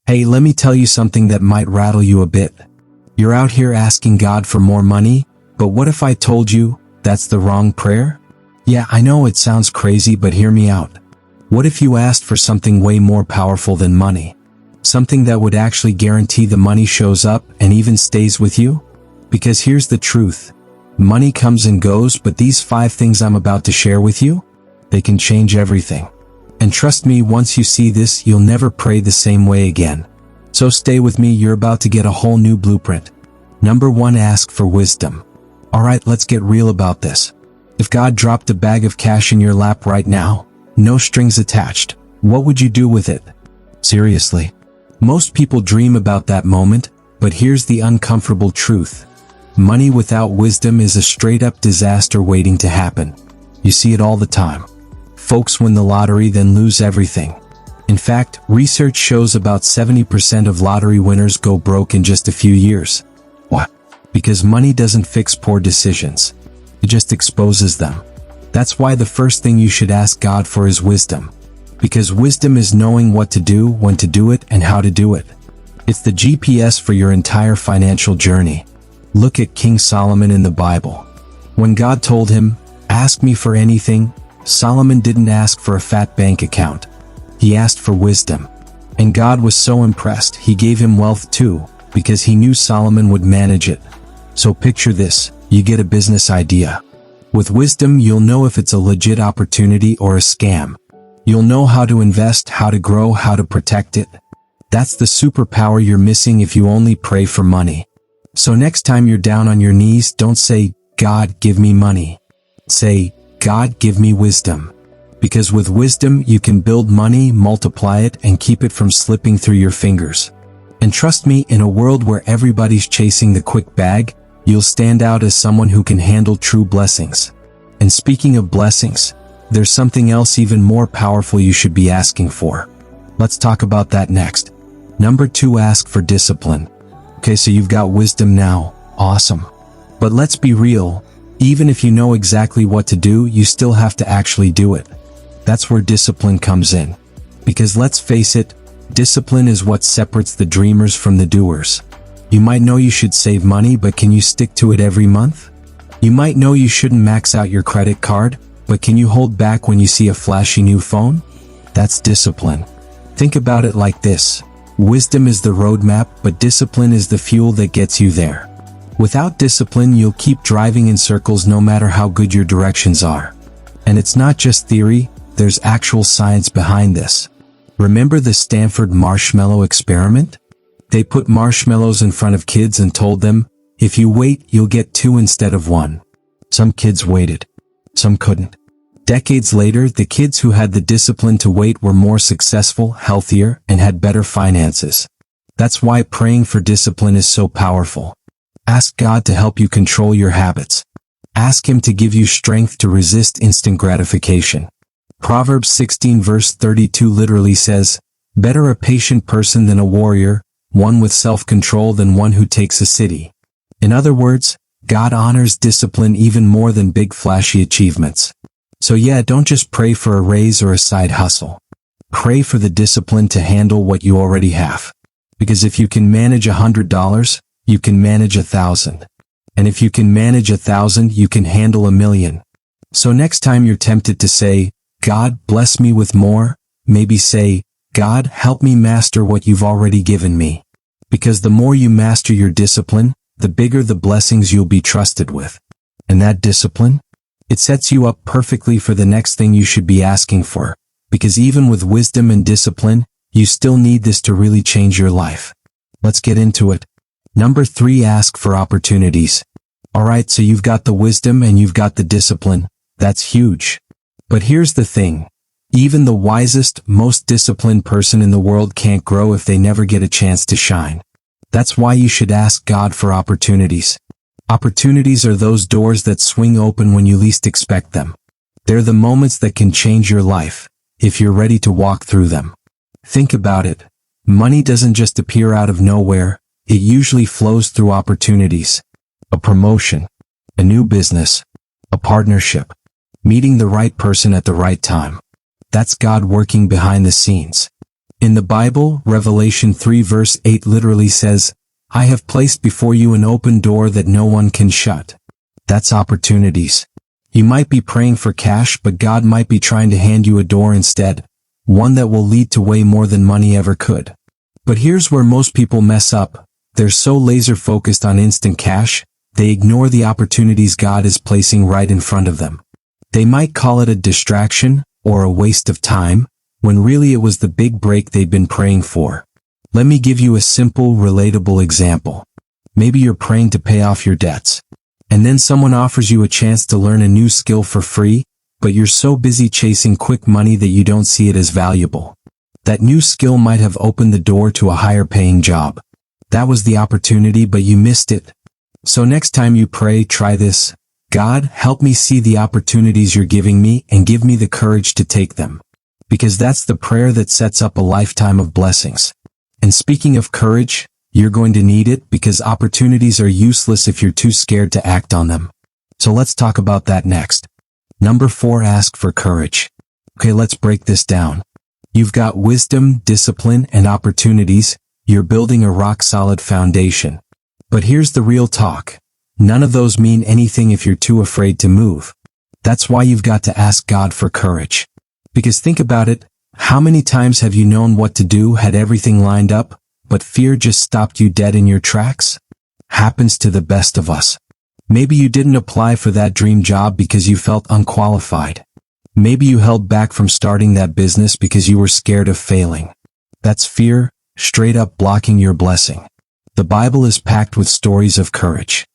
Hey, let me tell you something that might rattle you a bit. You're out here asking God for more money, but what if I told you that's the wrong prayer? Yeah, I know it sounds crazy, but hear me out. What if you asked for something way more powerful than money? Something that would actually guarantee the money shows up and even stays with you? Because here's the truth. Money comes and goes, but these 5 things I'm about to share with you, they can change everything. And trust me, once you see this, you'll never pray the same way again. So stay with me, you're about to get a whole new blueprint. Number 1, ask for wisdom. Alright, let's get real about this. If God dropped a bag of cash in your lap right now, no strings attached, what would you do with it? Seriously. Most people dream about that moment, but here's the uncomfortable truth. Money without wisdom is a straight-up disaster waiting to happen. You see it all the time. Folks win the lottery then lose everything. In fact, research shows about 70% of lottery winners go broke in just a few years. What? Because money doesn't fix poor decisions. It just exposes them. That's why the first thing you should ask God for is wisdom. Because wisdom is knowing what to do, when to do it, and how to do it. It's the GPS for your entire financial journey. Look at King Solomon in the Bible. When God told him, "Ask me for anything," Solomon didn't ask for a fat bank account. He asked for wisdom. And God was so impressed, he gave him wealth too, because he knew Solomon would manage it. So picture this, you get a business idea. With wisdom, you'll know if it's a legit opportunity or a scam. You'll know how to invest, how to grow, how to protect it. That's the superpower you're missing if you only pray for money. So next time you're down on your knees, don't say, "God, give me money." Say, "God, give me wisdom." Because with wisdom, you can build money, multiply it, and keep it from slipping through your fingers. And trust me, in a world where everybody's chasing the quick bag, you'll stand out as someone who can handle true blessings. And speaking of blessings, there's something else even more powerful you should be asking for. Let's talk about that next. Number 2, ask for discipline. Okay, so you've got wisdom now. Awesome. But let's be real. Even if you know exactly what to do, you still have to actually do it. That's where discipline comes in. Because let's face it, discipline is what separates the dreamers from the doers. You might know you should save money, but can you stick to it every month? You might know you shouldn't max out your credit card, but can you hold back when you see a flashy new phone? That's discipline. Think about it like this. Wisdom is the roadmap, but discipline is the fuel that gets you there. Without discipline, you'll keep driving in circles no matter how good your directions are. And it's not just theory, there's actual science behind this. Remember the Stanford marshmallow experiment? They put marshmallows in front of kids and told them, "If you wait, you'll get 2 instead of 1. Some kids waited. Some couldn't. Decades later, the kids who had the discipline to wait were more successful, healthier, and had better finances. That's why praying for discipline is so powerful. Ask God to help you control your habits. Ask Him to give you strength to resist instant gratification. Proverbs 16 verse 32 literally says, "Better a patient person than a warrior, one with self-control than one who takes a city." In other words, God honors discipline even more than big flashy achievements. So yeah, don't just pray for a raise or a side hustle. Pray for the discipline to handle what you already have. Because if you can manage $100, you can manage 1,000. And if you can manage 1,000, you can handle 1,000,000. So next time you're tempted to say, "God, bless me with more," maybe say, "God, help me master what you've already given me." Because the more you master your discipline, the bigger the blessings you'll be trusted with. And that discipline? It sets you up perfectly for the next thing you should be asking for. Because even with wisdom and discipline, you still need this to really change your life. Let's get into it. Number 3, ask for opportunities. Alright, so you've got the wisdom and you've got the discipline. That's huge. But here's the thing. Even the wisest, most disciplined person in the world can't grow if they never get a chance to shine. That's why you should ask God for opportunities. Opportunities are those doors that swing open when you least expect them. They're the moments that can change your life, if you're ready to walk through them. Think about it. Money doesn't just appear out of nowhere, it usually flows through opportunities. A promotion, a new business, a partnership, meeting the right person at the right time. That's God working behind the scenes. In the Bible, Revelation 3 verse 8 literally says, "I have placed before you an open door that no one can shut." That's opportunities. You might be praying for cash, but God might be trying to hand you a door instead, one that will lead to way more than money ever could. But here's where most people mess up. They're so laser focused on instant cash, they ignore the opportunities God is placing right in front of them. They might call it a distraction or a waste of time, when really it was the big break they've been praying for. Let me give you a simple, relatable example. Maybe you're praying to pay off your debts, and then someone offers you a chance to learn a new skill for free, but you're so busy chasing quick money that you don't see it as valuable. That new skill might have opened the door to a higher paying job. That was the opportunity, but you missed it. So next time you pray, try this. God, help me see the opportunities you're giving me and give me the courage to take them. Because that's the prayer that sets up a lifetime of blessings. And speaking of courage, you're going to need it because opportunities are useless if you're too scared to act on them. So let's talk about that next. Number 4, ask for courage. Okay, let's break this down. You've got wisdom, discipline, and opportunities. You're building a rock-solid foundation. But here's the real talk. None of those mean anything if you're too afraid to move. That's why you've got to ask God for courage. Because think about it, how many times have you known what to do, had everything lined up, but fear just stopped you dead in your tracks? Happens to the best of us. Maybe you didn't apply for that dream job because you felt unqualified. Maybe you held back from starting that business because you were scared of failing. That's fear, straight up blocking your blessing. The Bible is packed with stories of courage.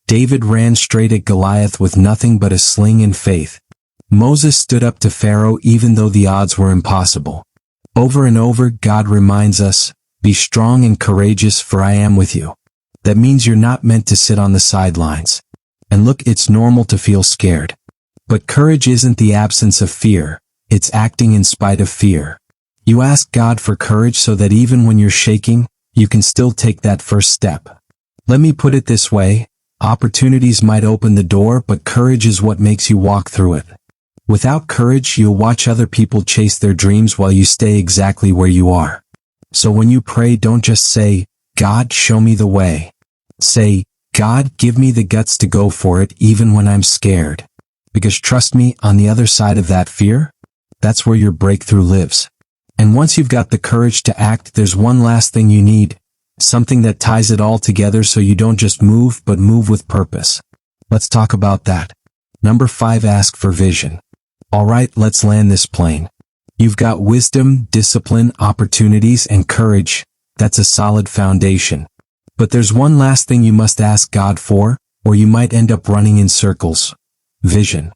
David ran straight at Goliath with nothing but a sling and faith. Moses stood up to Pharaoh even though the odds were impossible. Over and over, God reminds us, "Be strong and courageous, for I am with you." That means you're not meant to sit on the sidelines. And look, it's normal to feel scared. But courage isn't the absence of fear, it's acting in spite of fear. You ask God for courage so that even when you're shaking, you can still take that first step. Let me put it this way, opportunities might open the door, but courage is what makes you walk through it. Without courage, you'll watch other people chase their dreams while you stay exactly where you are. So when you pray, don't just say, "God, show me the way." Say, "God, give me the guts to go for it even when I'm scared." Because trust me, on the other side of that fear, that's where your breakthrough lives. And once you've got the courage to act, there's one last thing you need. Something that ties it all together so you don't just move, but move with purpose. Let's talk about that. Number 5, ask for vision. Alright, let's land this plane. You've got wisdom, discipline, opportunities, and courage. That's a solid foundation. But there's one last thing you must ask God for, or you might end up running in circles. Vision.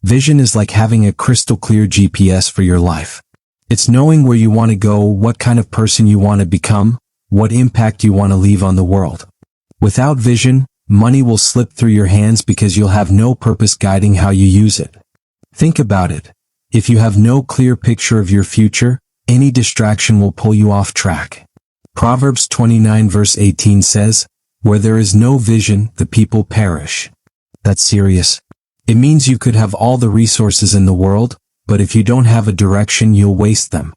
Vision is like having a crystal clear GPS for your life. It's knowing where you want to go, what kind of person you want to become, what impact you want to leave on the world. Without vision, money will slip through your hands because you'll have no purpose guiding how you use it. Think about it. If you have no clear picture of your future, any distraction will pull you off track. Proverbs 29 verse 18 says, "Where there is no vision, the people perish." That's serious. It means you could have all the resources in the world, but if you don't have a direction, you'll waste them.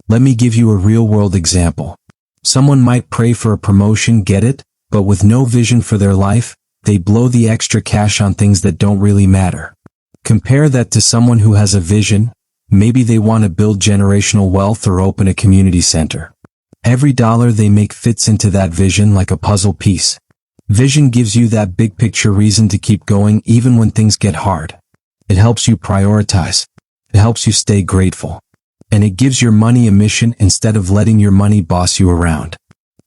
Let me give you a real-world example. Someone might pray for a promotion, get it, but with no vision for their life, they blow the extra cash on things that don't really matter. Compare that to someone who has a vision. Maybe they want to build generational wealth or open a community center. Every dollar they make fits into that vision like a puzzle piece. Vision gives you that big picture reason to keep going even when things get hard. It helps you prioritize. It helps you stay grateful. And it gives your money a mission instead of letting your money boss you around.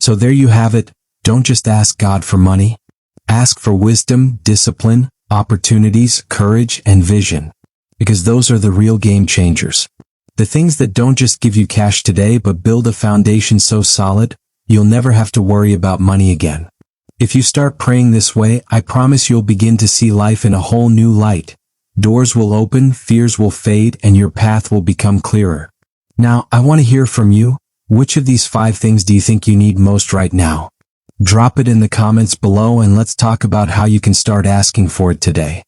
So there you have it. Don't just ask God for money. Ask for wisdom, discipline, opportunities, courage, and vision. Because those are the real game changers. The things that don't just give you cash today but build a foundation so solid, you'll never have to worry about money again. If you start praying this way, I promise you'll begin to see life in a whole new light. Doors will open, fears will fade, and your path will become clearer. Now, I want to hear from you. Which of these 5 things do you think you need most right now? Drop it in the comments below and let's talk about how you can start asking for it today.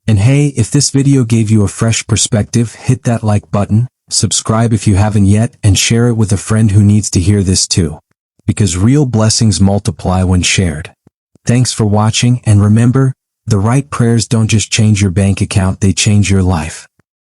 And hey, if this video gave you a fresh perspective, hit that like button, Subscribe if you haven't yet and share it with a friend who needs to hear this too. Because real blessings multiply when shared. Thanks for watching, and remember, the right prayers don't just change your bank account, they change your life.